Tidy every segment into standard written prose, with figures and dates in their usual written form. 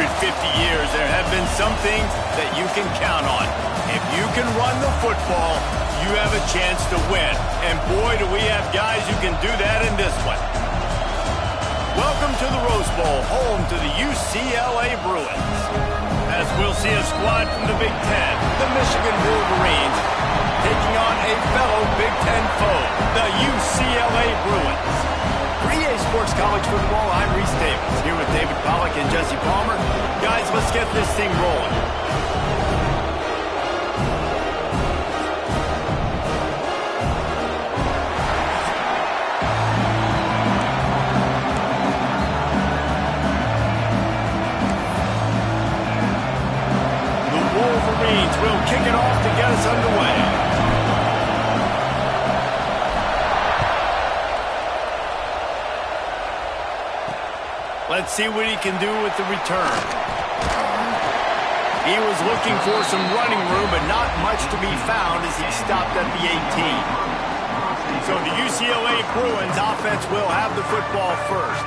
years, there have been some things that you can count on. If you can run the football, you have a chance to win. And boy, do we have guys who can do that in this one. Welcome to the Rose Bowl, home to the UCLA Bruins. As we'll see a squad from the Big Ten, the Michigan Wolverines, taking on a fellow Big Ten foe, the UCLA Bruins. 3A Sports College Football, I'm Reese Davis, here with David Pollack and Jesse Palmer. Guys, let's get this thing rolling. The Wolverines will kick it off to get us underway. Let's see what he can do with the return. He was looking for some running room, but not much to be found as he stopped at the 18. So the UCLA Bruins offense will have the football first.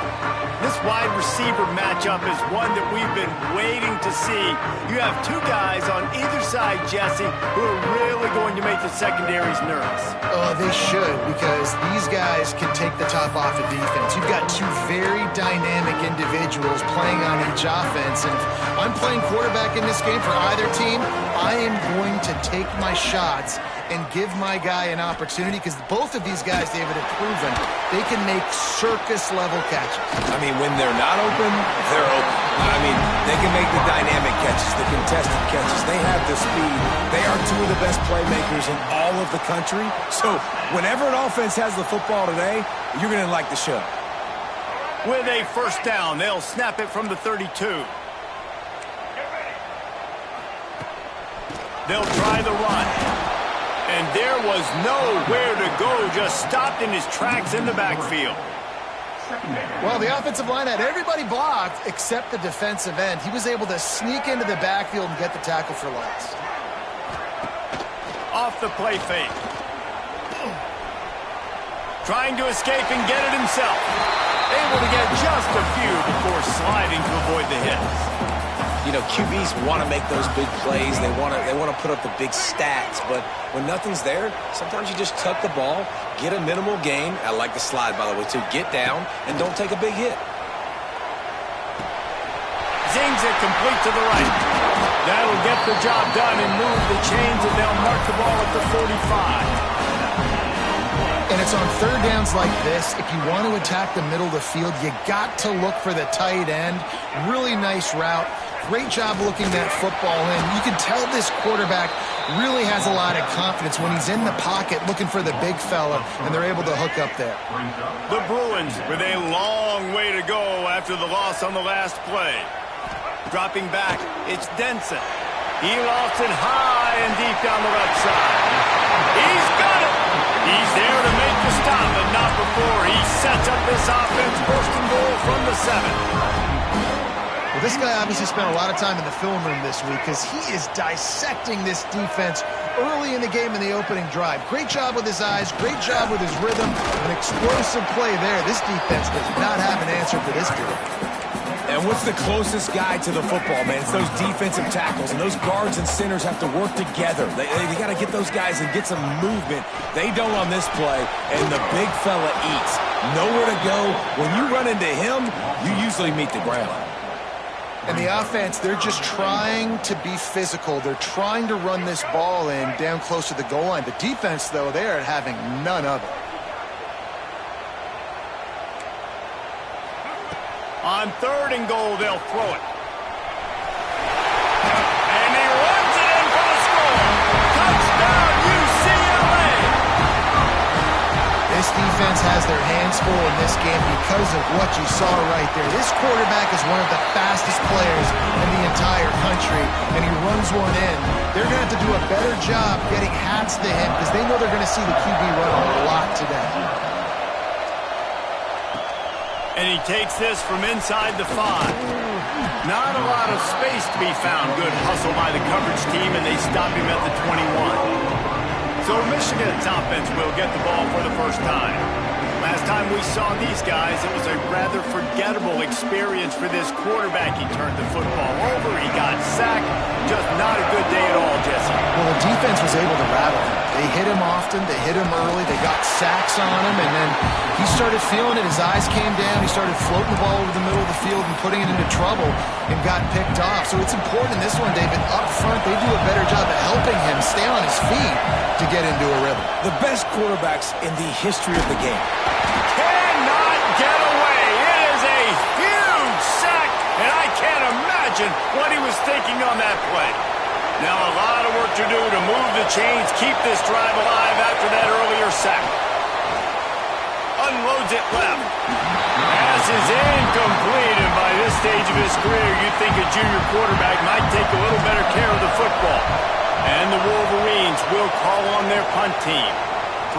This wide receiver matchup is one that we've been waiting to see. You have two guys on either side, Jesse, who are really going to make the secondaries nervous. Oh, they should, because these guys can take the top off the defense. You've got two very dynamic individuals playing on each offense, and if I'm playing quarterback in this game for either team, I am going to take my shots and give my guy an opportunity, because both of these guys, David, have proven they can make circus-level catches. I mean, when they're not open, they're open. I mean, they can make the dynamic catches, the contested catches. They have the speed. They are two of the best playmakers in all of the country. So whenever an offense has the football today, you're going to like the show. With a first down, they'll snap it from the 32. They'll try the run. And there was nowhere to go, just stopped in his tracks in the backfield. Well, the offensive line had everybody blocked except the defensive end. He was able to sneak into the backfield and get the tackle for loss. Off the play fake. Trying to escape and get it himself. Able to get just a few before sliding to avoid the hits. You know, QBs want to make those big plays. They want to put up the big stats. But when nothing's there, sometimes you just tuck the ball, get a minimal gain. I like the slide, by the way, too. Get down and don't take a big hit. Zings it complete to the right. That'll get the job done and move the chains, and they'll mark the ball at the 45. And it's on third downs like this. If you want to attack the middle of the field, you got to look for the tight end. Really nice route. Great job looking that football in. You can tell this quarterback really has a lot of confidence when he's in the pocket looking for the big fella, and they're able to hook up there. The Bruins with a long way to go after the loss on the last play. Dropping back, it's Denson. He lost it high and deep down the left side. He's got it! He's there to make the stop, but not before he sets up this offense first and goal from the 7. Well, this guy obviously spent a lot of time in the film room this week because he is dissecting this defense early in the game in the opening drive. Great job with his eyes, great job with his rhythm, an explosive play there. This defense does not have an answer for this dude. And what's the closest guy to the football, man? It's those defensive tackles, and those guards and centers have to work together. They got to get those guys and get some movement. They don't on this play, and the big fella eats. Nowhere to go. When you run into him, you usually meet the ground. And the offense, they're just trying to be physical. They're trying to run this ball in down close to the goal line. The defense, though, they are having none of it. On third and goal, they'll throw it. And he runs it in for the score. Touchdown, UCLA! This defense has their hands full in this game because of what you saw right there. This quarterback is one of the fastest players in the entire country, and he runs one in. They're going to have to do a better job getting hats to him because they know they're going to see the QB run a lot today. And he takes this from inside the 5. Not a lot of space to be found. Good hustle by the coverage team, and they stop him at the 21. So Michigan's offense will get the ball for the first time. Last time we saw these guys, it was a rather forgettable experience for this quarterback. He turned the football defense was able to rattle him. They hit him often. They hit him early. They got sacks on him, and then he started feeling it. His eyes came down. He started floating the ball over the middle of the field and putting it into trouble and got picked off. So it's important in this one, David. Up front, they do a better job of helping him stay on his feet to get into a rhythm. The best quarterbacks in the history of the game. Cannot get away. It is a huge sack, and I can't imagine what he was thinking on that play. Now a lot of work to do to move the chains, keep this drive alive after that earlier sack. Unloads it left. Pass is incomplete, and by this stage of his career, you'd think a junior quarterback might take a little better care of the football. And the Wolverines will call on their punt team.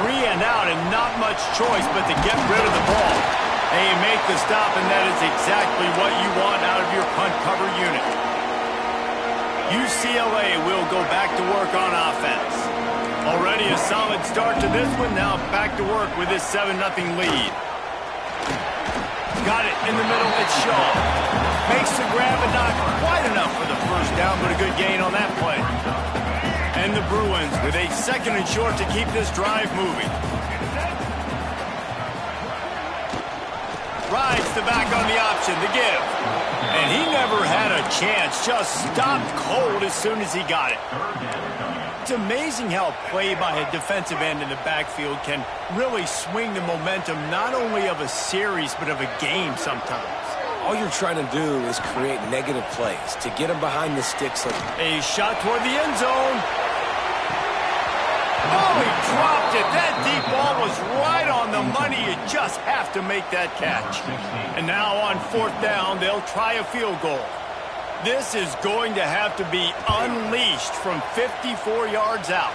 3 and out, and not much choice but to get rid of the ball. They make the stop, and that is exactly what you want out of your punt cover unit. UCLA will go back to work on offense. Already a solid start to this one. Now back to work with this 7-0 lead. Got it in the middle. It's Shaw. Makes the grab, but not quite enough for the first down, but a good gain on that play. And the Bruins with a 2nd and short to keep this drive moving. Rides the back on the option, the give. And he never had a chance, just stopped cold as soon as he got it. It's amazing how a play by a defensive end in the backfield can really swing the momentum not only of a series but of a game sometimes. All you're trying to do is create negative plays to get them behind the sticks. A shot toward the end zone. Oh, he dropped it. That deep ball was right on the money. You just have to make that catch. And now on 4th down, they'll try a field goal. This is going to have to be unleashed from 54 yards out.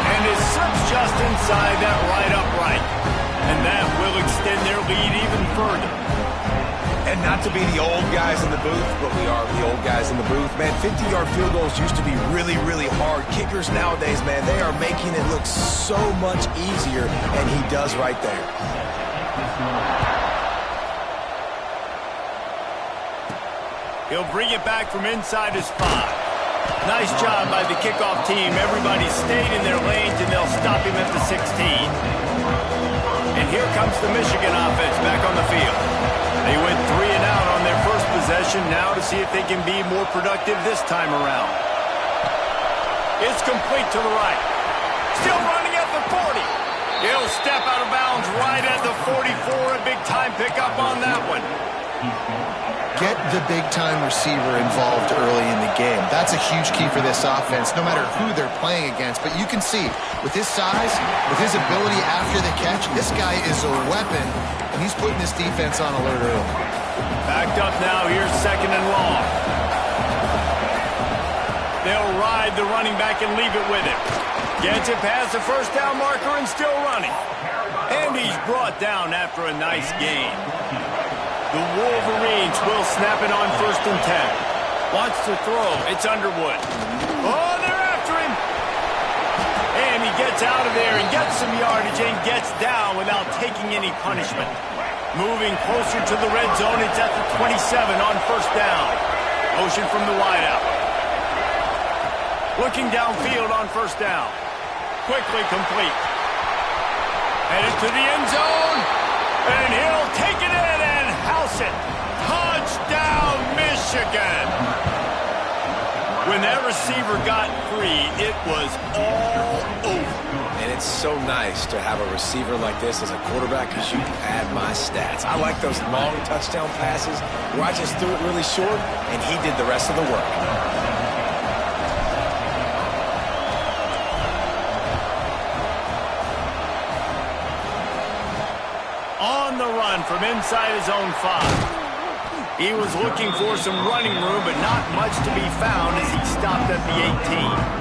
And it slips just inside that right upright. And that will extend their lead even further. And not to be the old guys in the booth, but we are the old guys in the booth. Man, 50-yard field goals used to be really, really hard. Kickers nowadays, man, they are making it look so much easier, and he does right there. He'll bring it back from inside his 5. Nice job by the kickoff team. Everybody stayed in their lanes, and they'll stop him at the 16. And here comes the Michigan offense back on the field. They went 3 and out on their first possession, now to see if they can be more productive this time around. It's complete to the right. Still running at the 40. He'll step out of bounds right at the 44. A big-time pickup on that one. Get the big-time receiver involved early in the game. That's a huge key for this offense, no matter who they're playing against. But you can see, with his size, with his ability after the catch, this guy is a weapon, and he's putting this defense on alert early. Backed up now. Here's 2nd and long. They'll ride the running back and leave it with him. Gets it past the first down marker and still running. And he's brought down after a nice gain. The Wolverines will snap it on 1st and 10. Wants to throw. It's Underwood. Oh, they're after him. And he gets out of there and gets some yardage and gets down without taking any punishment. Moving closer to the red zone. It's at the 27 on 1st down. Motion from the wideout. Looking downfield on 1st down. Quickly complete. Headed to the end zone. And he'll take it in and house it. Touchdown, Michigan. When that receiver got free, it was all over. And it's so nice to have a receiver like this as a quarterback because you can pad my stats. I like those long touchdown passes where I just threw it really short and he did the rest of the work. On the run from inside his own 5. He was looking for some running room, but not much to be found as he stopped at the 18.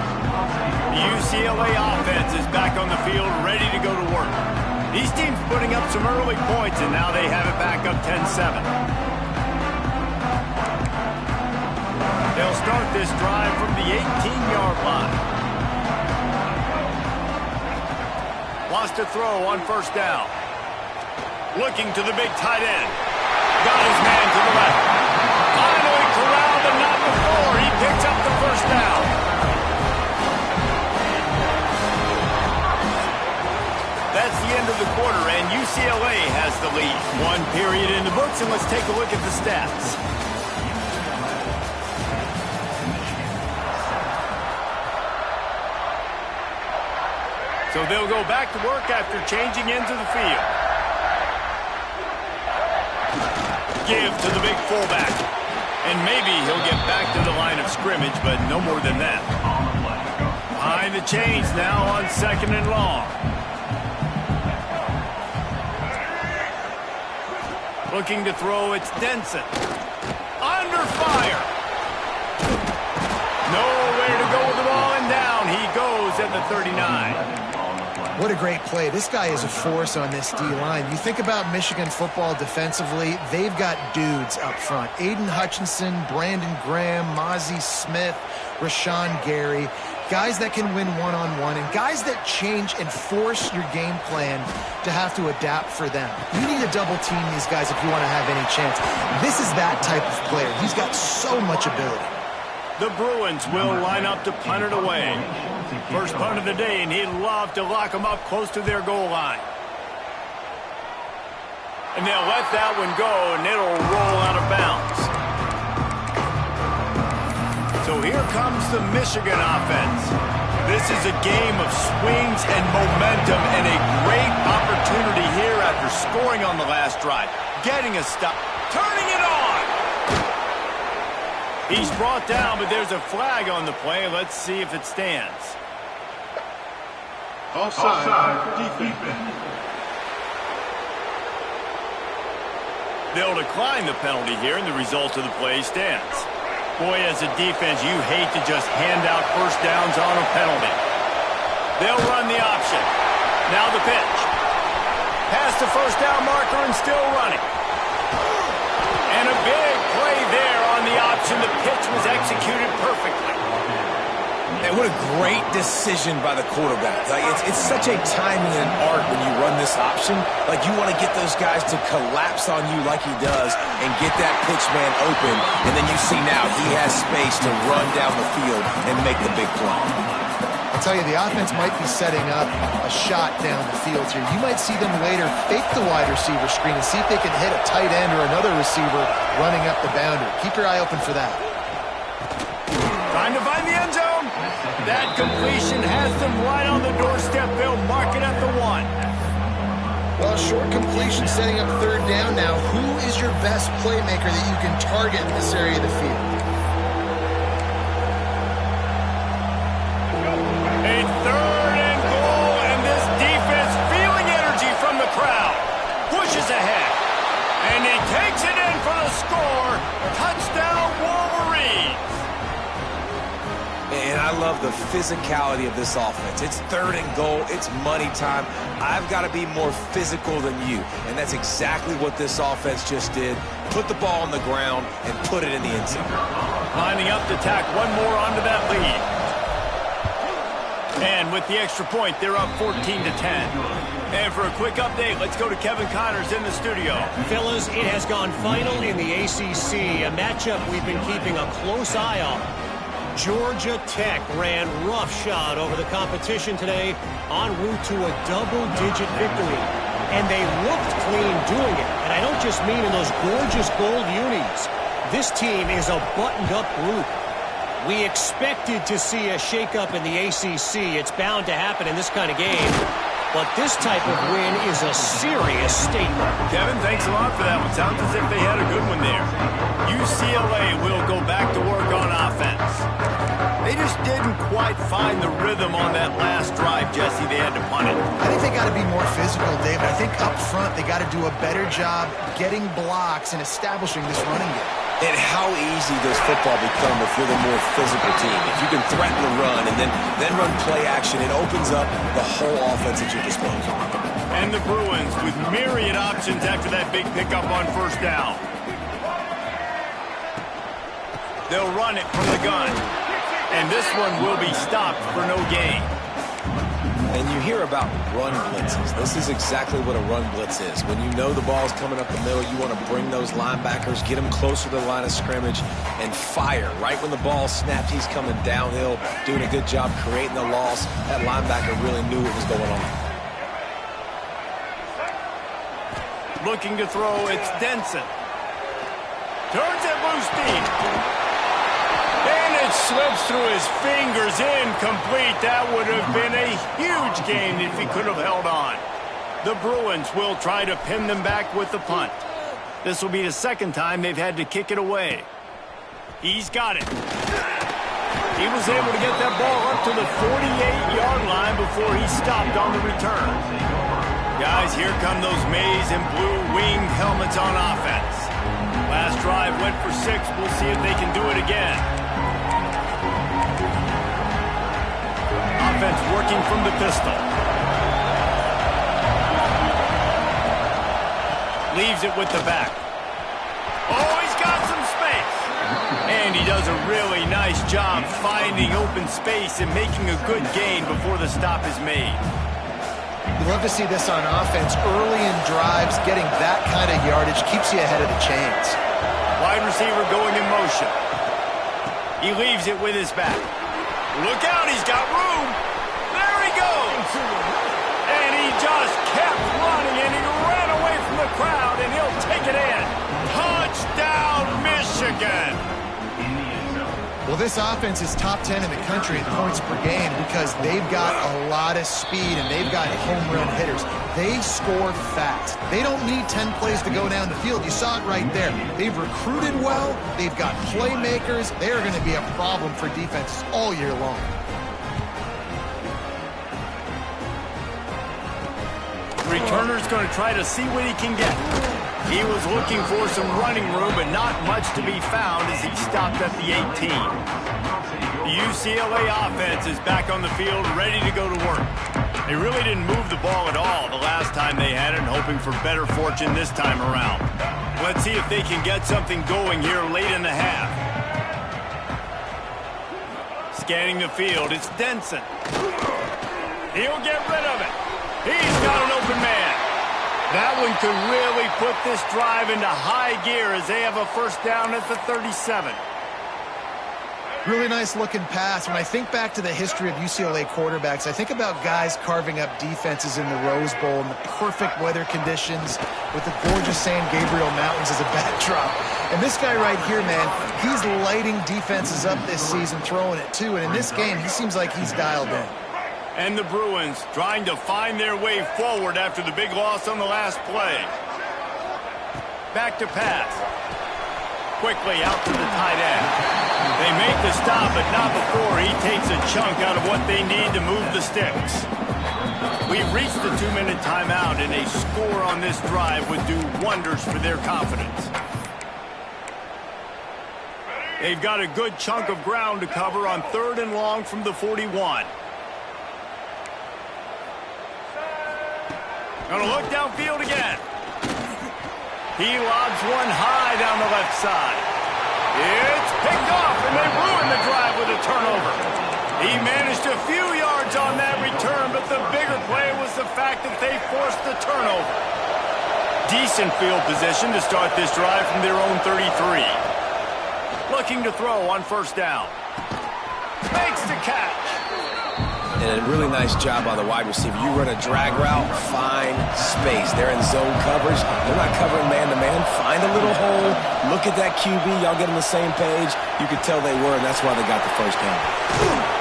The UCLA offense is back on the field, ready to go to work. These teams putting up some early points, and now they have it back up 10-7. They'll start this drive from the 18-yard line. Wants to throw on 1st down. Looking to the big tight end. Got his man to the left. Finally corralled, but not before. He picks up the 1st down. points, and let's take a look at the stats. So they'll go back to work after changing into the field. Give to the big fullback. And maybe he'll get back to the line of scrimmage, but no more than that. Behind the chains now on 2nd and long. Looking to throw, it's Denson. Under fire. Nowhere to go with the ball, and down he goes at the 39. What a great play. This guy is a force on this D-line. You think about Michigan football defensively, they've got dudes up front. Aiden Hutchinson, Brandon Graham, Mozzie Smith, Rashawn Gary. Guys that can win one-on-one and guys that change and force your game plan to have to adapt for them. You need to double team these guys if you want to have any chance. This is that type of player. He's got so much ability. The Bruins will line up to punt it away. First punt of the day, and he'd love to lock them up close to their goal line. And they'll let that one go, and it'll roll out of bounds. So here comes the Michigan offense. This is a game of swings and momentum, and a great opportunity here after scoring on the last drive. Getting a stop, turning it on. He's brought down, but there's a flag on the play. Let's see if it stands. Offside, defense. They'll decline the penalty here, and the result of the play stands. Boy, as a defense, you hate to just hand out first downs on a penalty. They'll run the option. Now the pitch. Past the first down marker and still running. And a big play there on the option. The pitch was executed perfectly. And what a great decision by the quarterback. Like it's such a timing and art when you run this option. Like you want to get those guys to collapse on you like he does and get that pitch man open. And then you see now he has space to run down the field and make the big play. I'll tell you, the offense might be setting up a shot down the field here. You might see them later fake the wide receiver screen and see if they can hit a tight end or another receiver running up the boundary. Keep your eye open for that. Trying to find the end zone. That completion has them right on the doorstep. They'll mark it at the 1. Well, short completion setting up 3rd down now. Who is your best playmaker that you can target in this area of the field? A 3rd and goal, and this defense feeling energy from the crowd. Pushes ahead, and he takes it in for the score. Touchdown, Wolverines. And I love the physicality of this offense. It's 3rd and goal. It's money time. I've got to be more physical than you. And that's exactly what this offense just did. Put the ball on the ground and put it in the end zone. Lining up to tack one more onto that lead. And with the extra point, they're up 14-10. And for a quick update, let's go to Kevin Connors in the studio. Fellas, it has gone final in the ACC, a matchup we've been keeping a close eye on. Georgia Tech ran roughshod over the competition today, en route to a double-digit victory. And they looked clean doing it. And I don't just mean in those gorgeous gold unis. This team is a buttoned-up group. We expected to see a shakeup in the ACC. It's bound to happen in this kind of game. But this type of win is a serious statement. Kevin, thanks a lot for that one. Sounds as if they had a good one there. UCLA will go back to work on offense. They just didn't quite find the rhythm on that last drive, Jesse. They had to punt it. I think they got to be more physical, David. I think up front they got to do a better job getting blocks and establishing this running game. And how easy does football become if you're the more physical team? If you can threaten the run and then run play action, it opens up the whole offense at your disposal. And the Bruins with myriad options after that big pickup on first down. They'll run it from the gun. And this one will be stopped for no gain. And you hear about run blitzes. This is exactly what a run blitz is. When you know the ball's coming up the middle, you want to bring those linebackers, get them closer to the line of scrimmage, and fire. Right when the ball snapped, he's coming downhill, doing a good job creating the loss. That linebacker really knew what was going on. Looking to throw, it's Denson. Turns it loose deep. And it slips through his fingers, incomplete. That would have been a huge gain if he could have held on. The Bruins will try to pin them back with the punt. This will be the second time they've had to kick it away. He's got it. He was able to get that ball up to the 48-yard line before he stopped on the return. Guys, here come those maize and blue winged helmets on offense. Last drive went for 6. We'll see if they can do it again. Offense working from the pistol. Leaves it with the back. Oh, he's got some space. And he does a really nice job finding open space and making a good gain before the stop is made. You love to see this on offense. Early in drives, getting that kind of yardage keeps you ahead of the chains. Wide receiver going in motion. He leaves it with his back. Look out, he's got room. There he goes. And he just kept running, and he ran away from the crowd, and he'll take it in. Touchdown, Michigan. Well, this offense is top 10 in the country in points per game because they've got a lot of speed and they've got home run hitters. They score fast. They don't need 10 plays to go down the field. You saw it right there. They've recruited well. They've got playmakers. They are going to be a problem for defenses all year long. Returner's going to try to see what he can get. He was looking for some running room, but not much to be found as he stopped at the 18. The UCLA offense is back on the field, ready to go to work. They really didn't move the ball at all the last time they had it, and hoping for better fortune this time around. Let's see if they can get something going here late in the half. Scanning the field, it's Denson. He'll get rid of it. He's got an open man. That one could really put this drive into high gear as they have a first down at the 37. Really nice looking pass. When I think back to the history of UCLA quarterbacks, I think about guys carving up defenses in the Rose Bowl in the perfect weather conditions with the gorgeous San Gabriel Mountains as a backdrop. And this guy right here, man, he's lighting defenses up this season, throwing it too. And in this game, he seems like he's dialed in. And the Bruins trying to find their way forward after the big loss on the last play. Back to pass. Quickly out to the tight end. They make the stop, but not before he takes a chunk out of what they need to move the sticks. We've reached the 2-minute timeout, and a score on this drive would do wonders for their confidence. They've got a good chunk of ground to cover on 3rd and long from the 41. Gonna look downfield again. He lobs one high down the left side. It's picked off, and they ruin the drive with a turnover. He managed a few yards on that return, but the bigger play was the fact that they forced the turnover. Decent field position to start this drive from their own 33. Looking to throw on first down. Makes the catch. And a really nice job by the wide receiver. You run a drag route, find space. They're in zone coverage. They're not covering man-to-man. Find a little hole. Look at that QB. Y'all get on the same page. You could tell they were, and that's why they got the first down.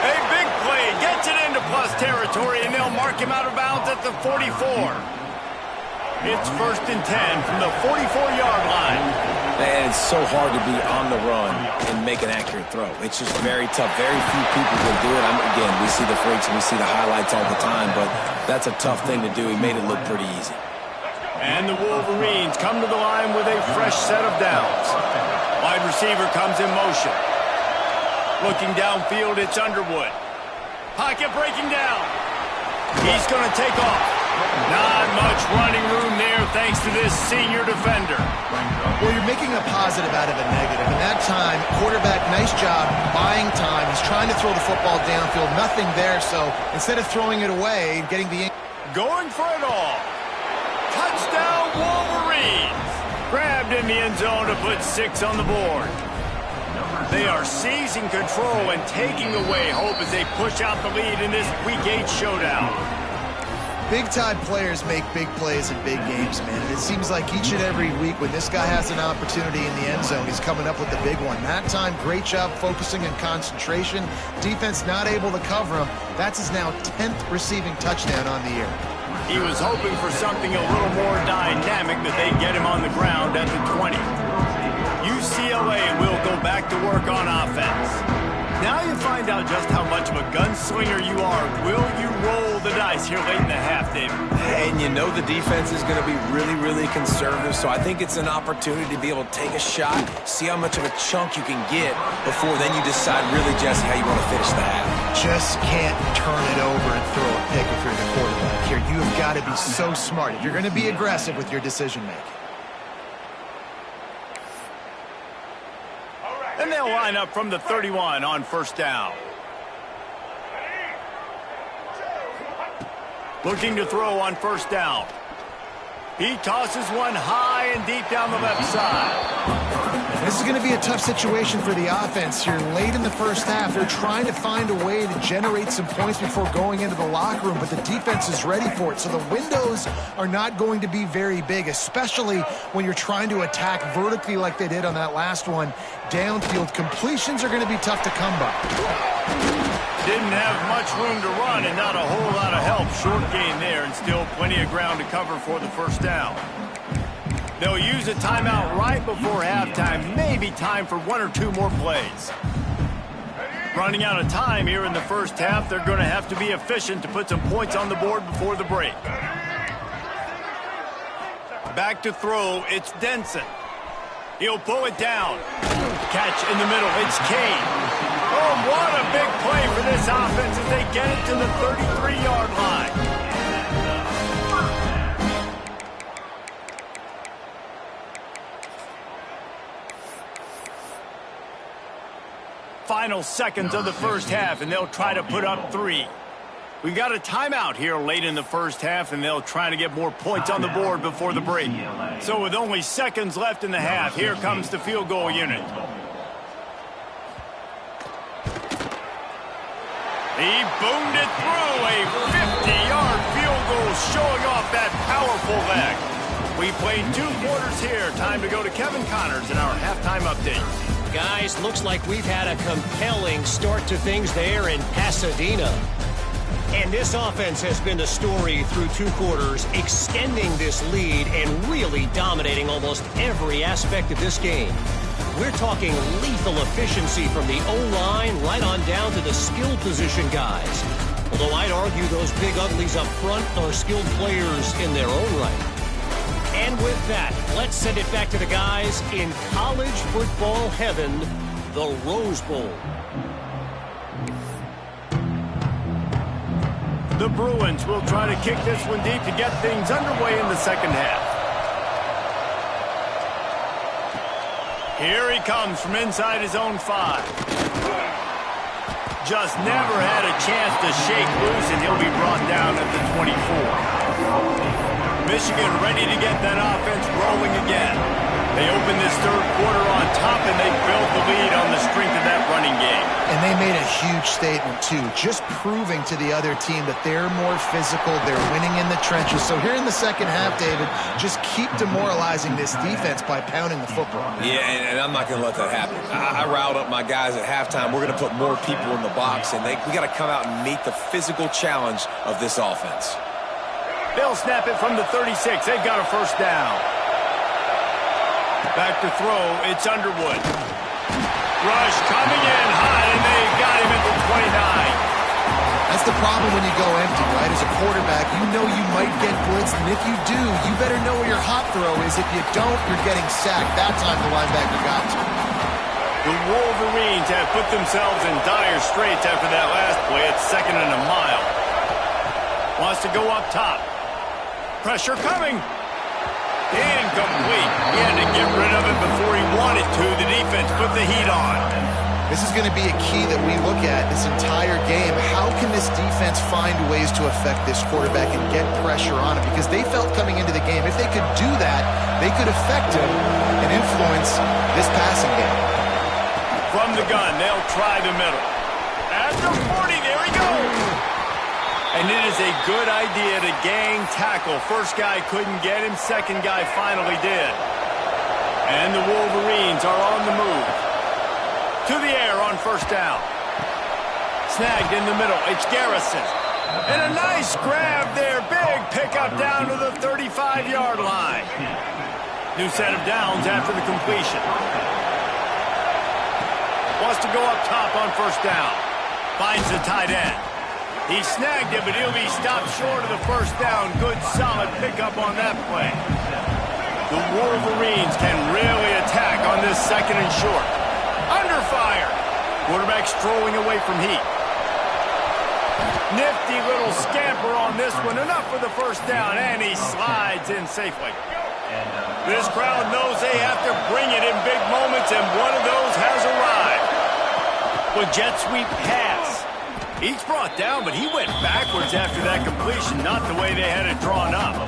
A big play. Gets it into plus territory, and they'll mark him out of bounds at the 44. It's 1st and 10 from the 44-yard line. And it's so hard to be on the run and make an accurate throw. It's just very tough. Very few people can do it. Again, we see the freaks and we see the highlights all the time, but that's a tough thing to do. He made it look pretty easy. And the Wolverines come to the line with a fresh set of downs. Wide receiver comes in motion. Looking downfield, it's Underwood. Pocket breaking down. He's going to take off. Not much running room there thanks to this senior defender. Well, you're making a positive out of a negative. And that time, quarterback, nice job buying time. He's trying to throw the football downfield. Nothing there, so instead of throwing it away, getting the... Going for it all. Touchdown, Wolverines. Grabbed in the end zone to put 6 on the board. They are seizing control and taking away hope as they push out the lead in this Week 8 showdown. Big-time players make big plays in big games, man. And it seems like each and every week when this guy has an opportunity in the end zone, he's coming up with the big one. That time, great job focusing and concentration. Defense not able to cover him. That's his now 10th receiving touchdown on the year. He was hoping for something a little more dynamic, that they get him on the ground at the 20. UCLA will go back to work on offense. Now you find out just how much of a gunslinger you are. Will you roll the dice here late in the half, David? And you know the defense is going to be really, really conservative, so I think it's an opportunity to be able to take a shot, see how much of a chunk you can get before then you decide really, Jesse, how you want to finish the half. Just can't turn it over and throw a pick if you're the quarterback here. You have got to be so smart if you're going to be aggressive with your decision-making. And they'll line up from the 31 on first down. Looking to throw on first down. He tosses one high and deep down the left side. This is going to be a tough situation for the offense here. Late in the first half, they're trying to find a way to generate some points before going into the locker room, but the defense is ready for it. So the windows are not going to be very big, especially when you're trying to attack vertically like they did on that last one. Downfield completions are going to be tough to come by. Didn't have much room to run and not a whole lot of help. Short gain there and still plenty of ground to cover for the first down. They'll use a timeout right before halftime. Maybe time for one or two more plays. Running out of time here in the first half. They're going to have to be efficient to put some points on the board before the break. Back to throw. It's Denson. He'll pull it down. Catch in the middle. It's Kane. Oh, what a big play for this offense as they get it to the 33-yard line. Final seconds of the first half, and they'll try to put up 3. We got a timeout here late in the first half, and they'll try to get more points on the board before the break. So with only seconds left in the half, here comes the field goal unit. He boomed it through a 50-yard field goal, showing off that powerful leg. We played 2 quarters here. Time to go to Kevin Connors in our halftime update. Guys, looks like we've had a compelling start to things there in Pasadena. And this offense has been the story through 2 quarters, extending this lead and really dominating almost every aspect of this game. We're talking lethal efficiency from the O-line right on down to the skill position guys. Although I'd argue those big uglies up front are skilled players in their own right. And with that, let's send it back to the guys in college football heaven, the Rose Bowl. The Bruins will try to kick this one deep to get things underway in the second half. Here he comes from inside his own 5. Just never had a chance to shake loose, and he'll be brought down at the 24. Michigan ready to get that offense rolling again. They open this third quarter on top, and they built the lead on the strength of that running game. And they made a huge statement, too, just proving to the other team that they're more physical, they're winning in the trenches. So here in the second half, David, just keep demoralizing this defense by pounding the football. Yeah, and I'm not going to let that happen. I riled up my guys at halftime. We're going to put more people in the box, and we got to come out and meet the physical challenge of this offense. They'll snap it from the 36. They've got a first down. Back to throw. It's Underwood. Rush coming in high, and they got him at the 29. That's the problem when you go empty, right? As a quarterback, you know you might get blitzed, and if you do, you better know where your hot throw is. If you don't, you're getting sacked. That time the linebacker got to. The Wolverines have put themselves in dire straits after that last play. It's 2nd and a mile. Wants to go up top. Pressure coming. Incomplete. He had to get rid of it before he wanted to. The defense put the heat on. This is going to be a key that we look at this entire game. How can this defense find ways to affect this quarterback and get pressure on him? Because they felt coming into the game, if they could do that, they could affect him and influence this passing game. From the gun, they'll try the middle. At the 40, there he goes. And it is a good idea to gang tackle. First guy couldn't get him, second guy finally did. And the Wolverines are on the move. To the air on first down. Snagged in the middle, it's Garrison. And a nice grab there, big pickup down to the 35-yard line. New set of downs after the completion. Wants to go up top on first down. Finds the tight end. He snagged it, but he'll be stopped short of the first down. Good, solid pickup on that play. The Wolverines can really attack on this second and short. Under fire. Quarterback strolling away from heat. Nifty little scamper on this one. Enough for the first down, and he slides in safely. This crowd knows they have to bring it in big moments, and one of those has arrived. With jet sweep pass. He's brought down, but he went backwards after that completion, not the way they had it drawn up.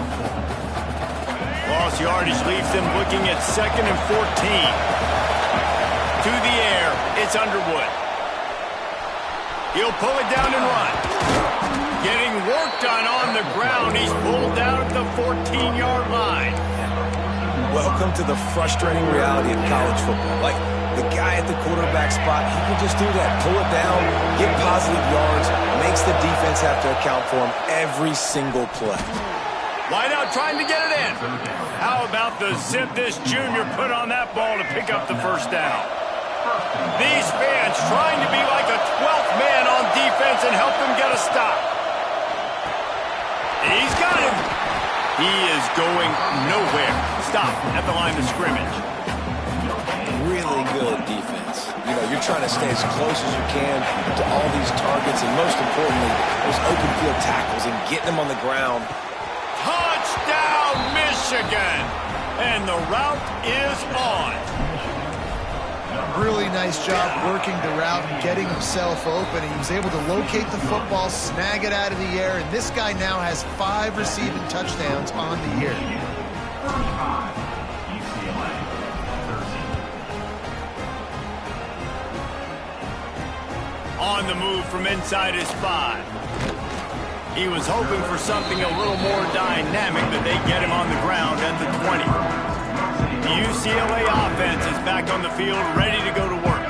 Lost yardage leaves them looking at 2nd and 14. To the air, it's Underwood. He'll pull it down and run. Getting work done on the ground. He's pulled down at the 14-yard line. Welcome to the frustrating reality of college football. Like, the guy at the quarterback spot, he can just do that. Pull it down, get positive yards, makes the defense have to account for him every single play. Wide out trying to get it in. How about the zip this junior put on that ball to pick up the first down? These fans trying to be like a 12th man on defense and help them get a stop. He's got him. He is going nowhere. Stop at the line of scrimmage. Really good defense. You know, you're trying to stay as close as you can to all these targets, and most importantly, those open field tackles and getting them on the ground. Touchdown, Michigan! And the route is on. Really nice job working the route and getting himself open. He was able to locate the football, snag it out of the air, and this guy now has 5 receiving touchdowns on the year. On the move from inside his 5. He was hoping for something a little more dynamic, but they get him on the ground at the 20. The UCLA offense is back on the field, ready to go to work.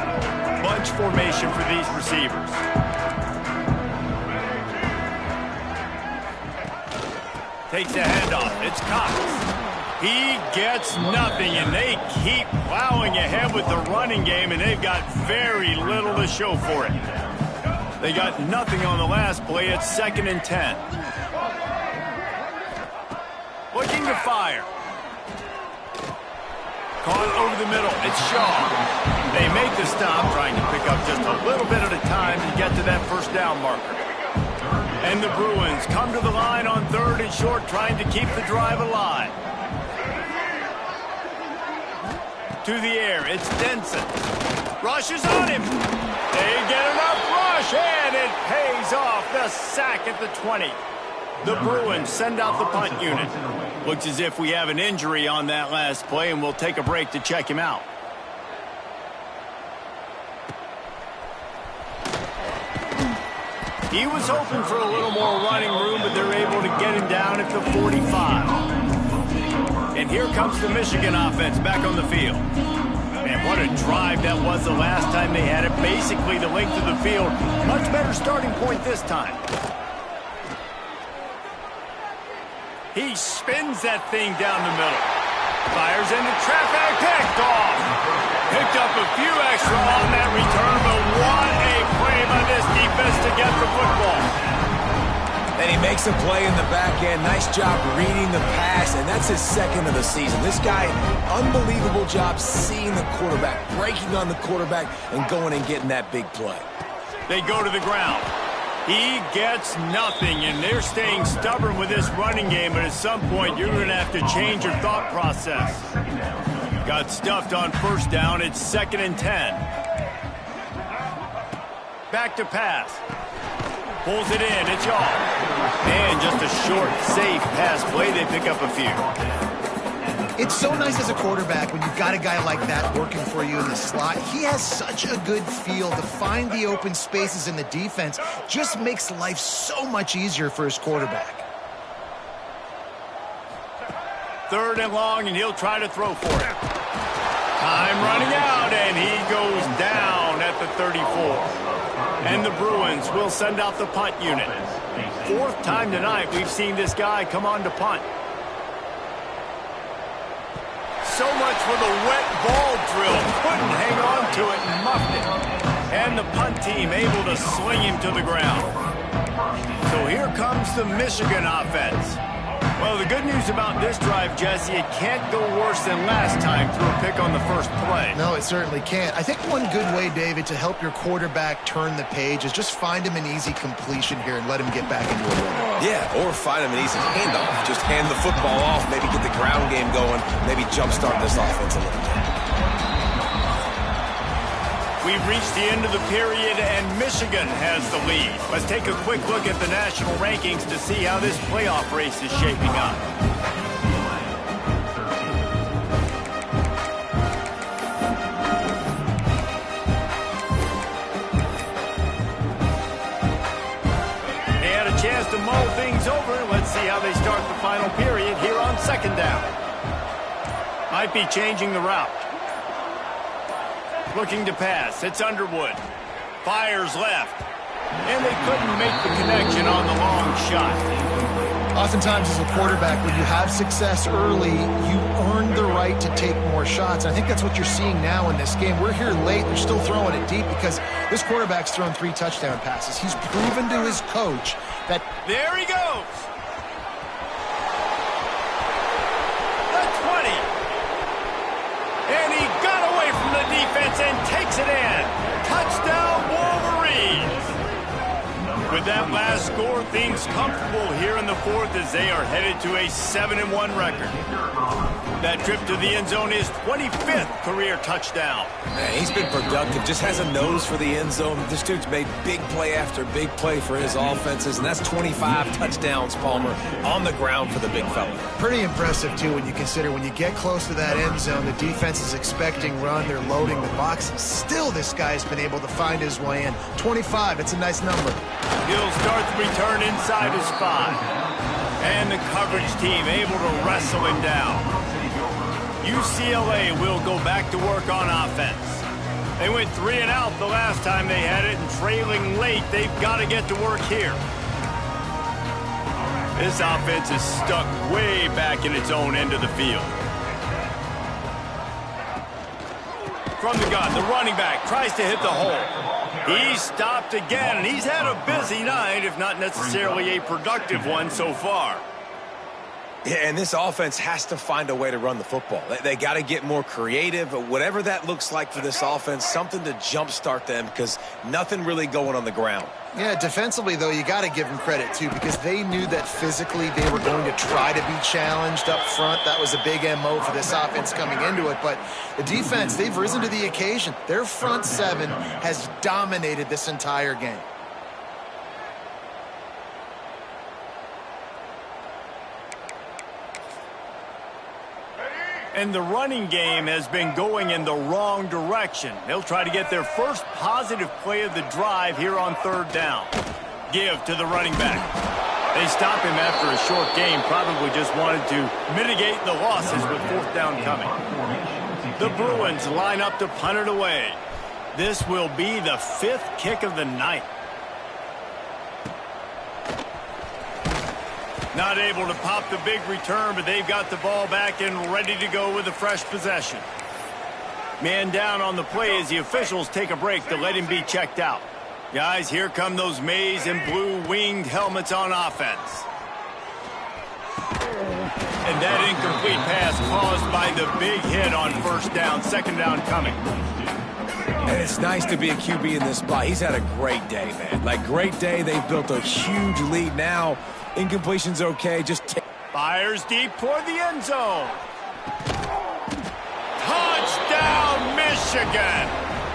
Bunch formation for these receivers. Takes the handoff. It's Cox. He gets nothing, and they keep plowing ahead with the running game, and they've got very little to show for it. They got nothing on the last play. It's 2nd and 10. Looking to fire. Caught over the middle. It's Shaw. They make the stop, trying to pick up just a little bit at a time to get to that first down marker. And the Bruins come to the line on 3rd and short, trying to keep the drive alive. To the air, it's Denson. Rush is on him. They get enough rush, and it pays off. The sack at the 20. The Bruins send out the punt unit. Looks as if we have an injury on that last play, and we'll take a break to check him out. He was hoping for a little more running room, but they're able to get him down at the 45. And here comes the Michigan offense back on the field. Man, what a drive that was the last time they had it. Basically the length of the field. Much better starting point this time. He spins that thing down the middle. Fires into traffic. Picked off. Picked up a few extra on that return, but what a play by this defense to get the football. And he makes a play in the back end. Nice job reading the pass, and that's his 2nd of the season. This guy, unbelievable job seeing the quarterback, breaking on the quarterback, and going and getting that big play. They go to the ground. He gets nothing, and they're staying stubborn with this running game, but at some point you're going to have to change your thought process. Got stuffed on first down. It's 2nd and 10. Back to pass. Pulls it in. It's off. And just a short, safe pass play. They pick up a few. It's so nice as a quarterback when you've got a guy like that working for you in the slot. He has such a good feel to find the open spaces in the defense. Just makes life so much easier for his quarterback. 3rd and long, and he'll try to throw for it. Time running out, and he goes down at the 34. And the Bruins will send out the punt unit. 4th time tonight we've seen this guy come on to punt. So much for the wet ball drill. Couldn't hang on to it and muffed it. And the punt team able to sling him to the ground. So here comes the Michigan offense. Well, the good news about this drive, Jesse, it can't go worse than last time through a pick on the first play. No, it certainly can't. I think one good way, David, to help your quarterback turn the page is just find him an easy completion here and let him get back into a rhythm. Yeah, or find him an easy handoff. Just hand the football off, maybe get the ground game going, maybe jumpstart this offense a little bit. We've reached the end of the period, and Michigan has the lead. Let's take a quick look at the national rankings to see how this playoff race is shaping up. They had a chance to mull things over. Let's see how they start the final period here on 2nd down. Might be changing the route. Looking to pass. It's Underwood. Fires left. And they couldn't make the connection on the long shot. Oftentimes as a quarterback, when you have success early, you earn the right to take more shots. I think that's what you're seeing now in this game. We're here late. They're still throwing it deep because this quarterback's thrown 3 touchdown passes. He's proven to his coach that... There he goes. The 20. And he got away from the defense and takes it in. Touchdown, Wolverines. With that last score, things comfortable here in the 4th as they are headed to a 7-1 record. That trip to the end zone is 25th career touchdown. Man, he's been productive, just has a nose for the end zone. This dude's made big play after big play for his offenses, and that's 25 touchdowns, Palmer, on the ground for the big fella. Pretty impressive, too, when you consider when you get close to that end zone, the defense is expecting run, they're loading the box. Still, this guy's been able to find his way in. 25, it's a nice number. He'll start the return inside his 5. And the coverage team able to wrestle him down. UCLA will go back to work on offense. They went 3 and out the last time they had it, and trailing late, they've got to get to work here. This offense is stuck way back in its own end of the field. From the gun, the running back tries to hit the hole. He's stopped again, and he's had a busy night, if not necessarily a productive one so far. Yeah, and this offense has to find a way to run the football. They got to get more creative, whatever that looks like for this offense, something to jumpstart them because nothing really going on the ground. Yeah, defensively, though, you got to give them credit, too, because they knew that physically they were going to try to be challenged up front. That was a big MO for this offense coming into it. But the defense, they've risen to the occasion. Their front 7 has dominated this entire game. And the running game has been going in the wrong direction. They'll try to get their first positive play of the drive here on 3rd down. Give to the running back. They stop him after a short game, probably just wanted to mitigate the losses with 4th down coming. The Bruins line up to punt it away. This will be the 5th kick of the night. Not able to pop the big return, but they've got the ball back and ready to go with a fresh possession. Man down on the play as the officials take a break to let him be checked out. Guys, here come those maize and blue winged helmets on offense. And that incomplete pass caused by the big hit on 1st down, 2nd down coming. And it's nice to be a QB in this spot. He's had a great day, man. Like, great day. They've built a huge lead now. Incompletion's okay. Just fires deep toward the end zone. Touchdown, Michigan.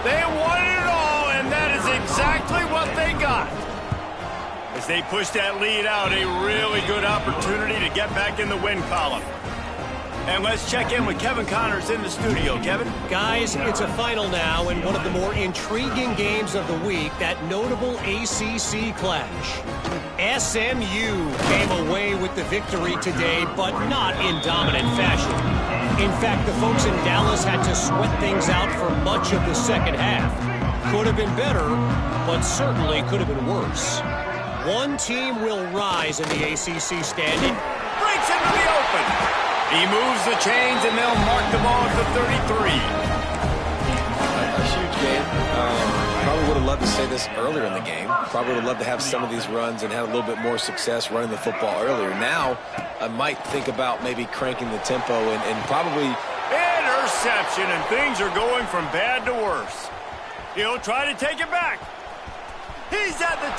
They won it all, and that is exactly what they got. As they push that lead out, a really good opportunity to get back in the win column. And let's check in with Kevin Connors in the studio. Kevin? Guys, it's a final now in one of the more intriguing games of the week, that notable ACC clash. SMU came away with the victory today, but not in dominant fashion. In fact, the folks in Dallas had to sweat things out for much of the second half. Could have been better, but certainly could have been worse. One team will rise in the ACC standing. Breaks into the open. He moves the chains, and they'll mark the ball at the 33. A huge game. Probably would have loved to say this earlier in the game. Probably would have loved to have some of these runs and have a little bit more success running the football earlier. Now, I might think about maybe cranking the tempo and probably... Interception, and things are going from bad to worse. He'll try to take it back. He's at the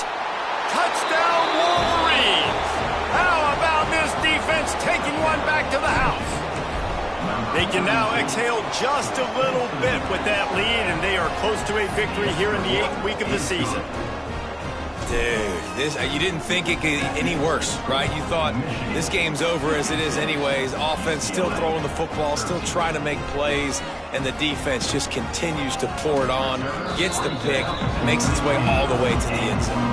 touchdown, Wolverines. How about this defense taking one back to the house? They can now exhale just a little bit with that lead, and they are close to a victory here in the 8th week of the season. Dude, you didn't think it could get any worse, right? You thought this game's over as it is anyways. Offense still throwing the football, still trying to make plays, and the defense just continues to pour it on, gets the pick, makes its way all the way to the end zone.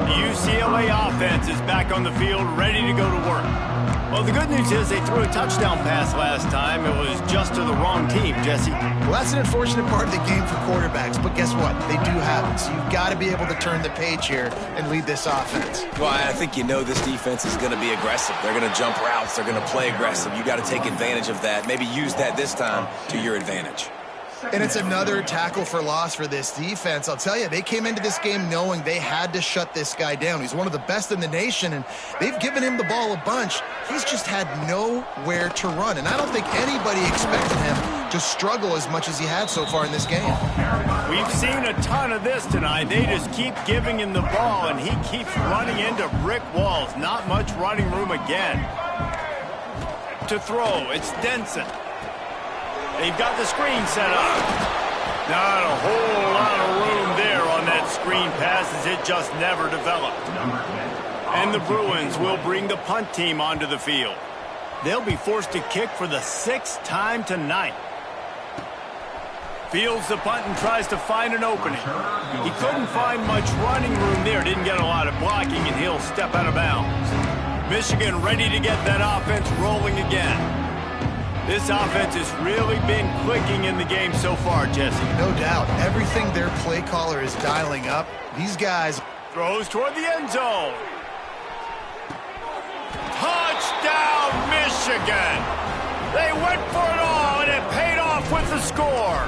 The UCLA offense is back on the field, ready to go to work. Well, the good news is they threw a touchdown pass last time. It was just to the wrong team, Jesse. Well, that's an unfortunate part of the game for quarterbacks, but guess what? They do have it, so you've got to be able to turn the page here and lead this offense. Well, I think you know this defense is going to be aggressive. They're going to jump routes. They're going to play aggressive. You got to take advantage of that. Maybe use that this time to your advantage. And it's another tackle for loss for this defense. I'll tell you, they came into this game knowing they had to shut this guy down. He's one of the best in the nation, and they've given him the ball a bunch. He's just had nowhere to run, and I don't think anybody expected him to struggle as much as he had so far in this game. We've seen a ton of this tonight. They just keep giving him the ball, and he keeps running into brick walls. Not much running room again. To throw, it's Denson. They've got the screen set up. Not a whole lot of room there on that screen pass, as it just never developed. And the Bruins will bring the punt team onto the field. They'll be forced to kick for the 6th time tonight. Fields the punt and tries to find an opening. He couldn't find much running room there. Didn't get a lot of blocking, and he'll step out of bounds. Michigan ready to get that offense rolling again. This offense has really been clicking in the game so far, Jesse. No doubt. Everything their play caller is dialing up, these guys... Throws toward the end zone. Touchdown, Michigan! They went for it all, and it paid off with the score.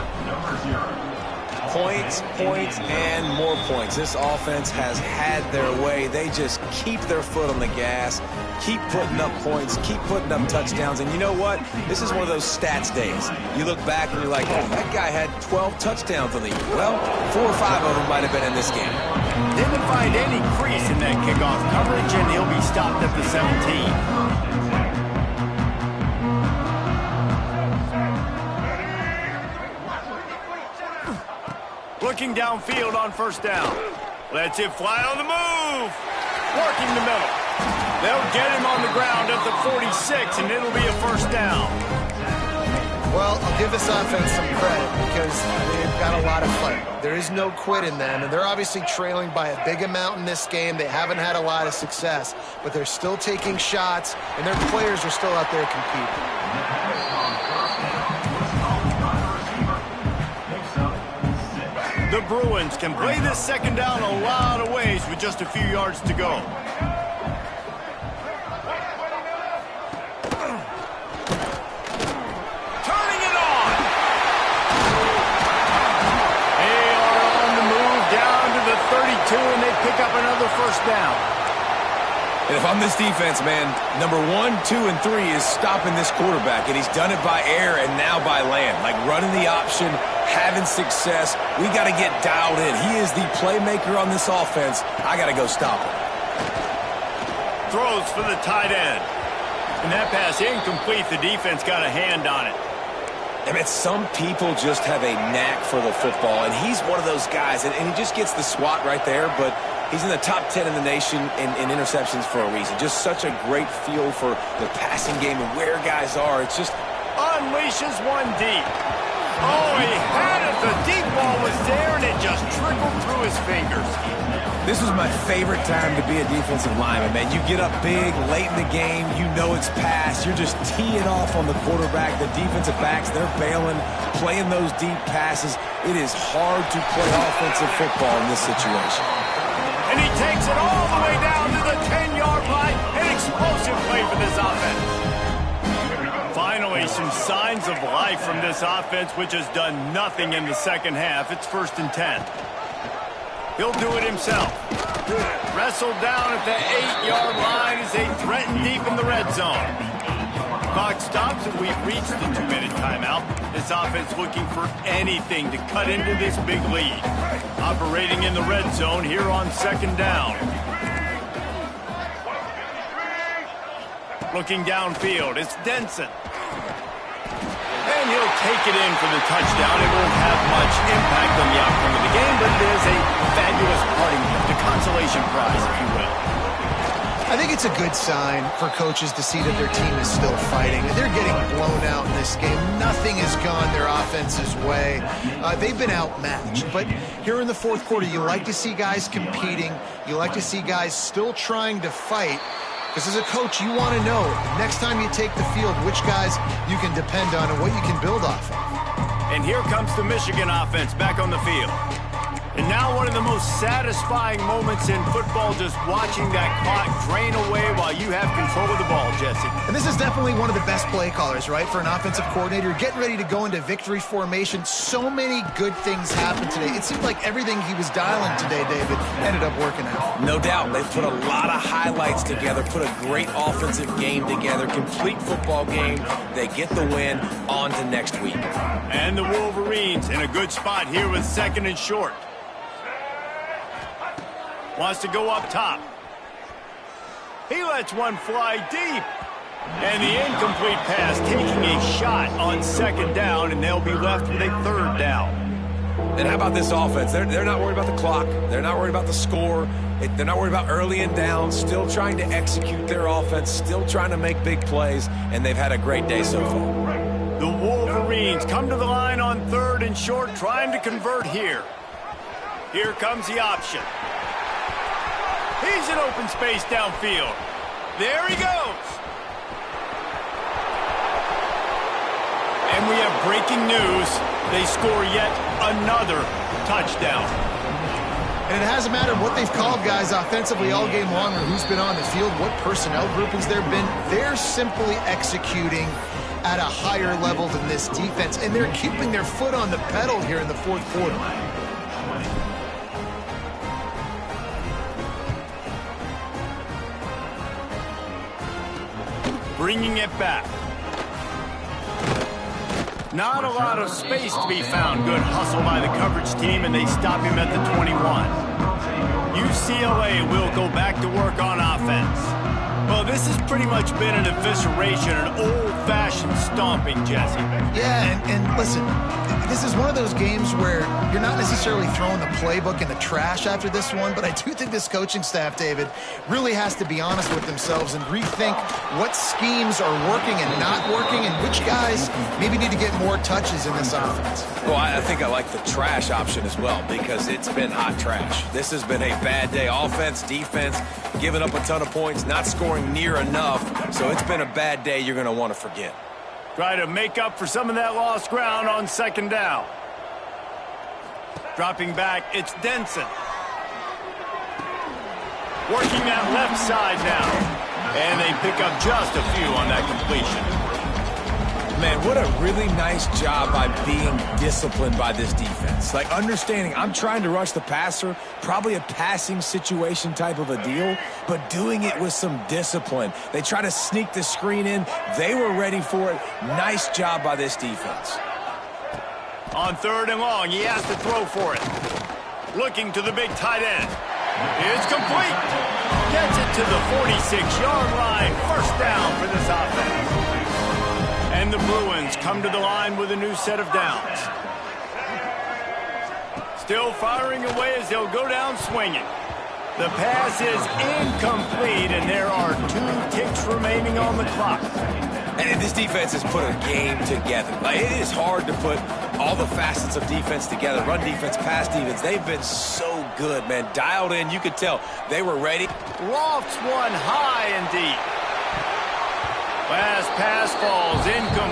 Points, points, and more points. This offense has had their way. They just keep their foot on the gas, keep putting up points, keep putting up touchdowns. And you know what? This is one of those stats days. You look back and you're like, oh, that guy had 12 touchdowns on the year. Well, 4 or 5 of them might have been in this game. Didn't find any crease in that kickoff coverage, and he'll be stopped at the 17. Looking downfield on first down. Lets it fly on the move. Working the middle. They'll get him on the ground at the 46, and it'll be a first down. Well, I'll give this offense some credit because they've got a lot of fight. There is no quit in them, and they're obviously trailing by a big amount in this game. They haven't had a lot of success, but they're still taking shots, and their players are still out there competing. The Bruins can play this second down a lot of ways with just a few yards to go. Turning it on. They are on the move down to the 32, and they pick up another first down. And if I'm this defense, man, number 1, 2, and 3 is stopping this quarterback, and he's done it by air and now by land. Like running the option, having success. We got to get dialed in. He is the playmaker on this offense. I got to go stop him. Throws for the tight end. And that pass incomplete. The defense got a hand on it. I mean, some people just have a knack for the football, and he's one of those guys, and he just gets the swat right there, but he's in the top 10 in the nation in interceptions for a reason. Just such a great feel for the passing game and where guys are. It's just unleashes one deep. Oh, he had it. The deep ball was there, and it just trickled through his fingers. This is my favorite time to be a defensive lineman, man. You get up big, late in the game, you know it's past. You're just teeing off on the quarterback. The defensive backs, they're bailing, playing those deep passes. It is hard to play offensive football in this situation. And he takes it all the way down to the 10-yard line. An explosive play for this offense. Finally, some signs of life from this offense, which has done nothing in the second half. It's 1st and 10. He'll do it himself. Wrestled down at the 8-yard line as they threaten deep in the red zone. Clock stops and we've reached the 2-minute timeout. This offense looking for anything to cut into this big lead. Operating in the red zone here on 2nd down. Looking downfield, it's Denson. And he'll take it in for the touchdown. It won't have much impact on the outcome of the game, but it is a fabulous parting gift, a consolation prize, if you will. I think it's a good sign for coaches to see that their team is still fighting. They're getting blown out in this game. Nothing has gone their offense's way. They've been outmatched. But here in the 4th quarter, you like to see guys competing. You like to see guys still trying to fight. Because as a coach, you want to know, next time you take the field, which guys you can depend on and what you can build off of. And here comes the Michigan offense back on the field. And now one of the most satisfying moments in football, just watching that clock drain away while you have control of the ball, Jesse. And this is definitely one of the best play callers, right, for an offensive coordinator. Getting ready to go into victory formation. So many good things happened today. It seemed like everything he was dialing today, David, ended up working out. No doubt. They put a lot of highlights together, put a great offensive game together, complete football game. They get the win. On to next week. And the Wolverines in a good spot here with 2nd and short. Wants to go up top. He lets one fly deep. And the incomplete pass taking a shot on 2nd down, and they'll be left with a 3rd down. And how about this offense? They're not worried about the clock. They're not worried about the score. They're not worried about early and down. Still trying to execute their offense. Still trying to make big plays. And they've had a great day so far. The Wolverines come to the line on 3rd and short, trying to convert here. Here comes the option. He's in open space downfield. There he goes. And we have breaking news. They score yet another touchdown. And it hasn't mattered what they've called guys offensively all game long or who's been on the field, what personnel groupings there have been. They're simply executing at a higher level than this defense, and they're keeping their foot on the pedal here in the 4th quarter. Bringing it back. Not a lot of space to be found. Good hustle by the coverage team, and they stop him at the 21. UCLA will go back to work on offense. Well, this has pretty much been an evisceration, an old-fashioned stomping, Jesse. Yeah, and listen, this is one of those games where you're not necessarily throwing the playbook in the trash after this one, but I do think this coaching staff, David, really has to be honest with themselves and rethink what schemes are working and not working and which guys maybe need to get more touches in this offense. Well, I think I like the trash option as well because it's been hot trash. This has been a bad day. Offense, defense, giving up a ton of points, not scoring near enough. So it's been a bad day you're going to want to forget. Try to make up for some of that lost ground on 2nd down. Dropping back, it's Denson. Working that left side now. And they pick up just a few on that completion. Man, what a really nice job by being disciplined by this defense. Like understanding I'm trying to rush the passer, probably a passing situation type of a deal, but doing it with some discipline. They try to sneak the screen in. They were ready for it. Nice job by this defense. On 3rd and long, he has to throw for it. Looking to the big tight end. It's complete. Gets it to the 46-yard line. 1st down for this offense. And the Bruins come to the line with a new set of downs. Still firing away as they'll go down swinging. The pass is incomplete, and there are 2 ticks remaining on the clock. And this defense has put a game together. It is hard to put all the facets of defense together. Run defense, pass defense. They've been so good, man. Dialed in. You could tell they were ready. Lofts one high and deep. Last pass falls incomplete.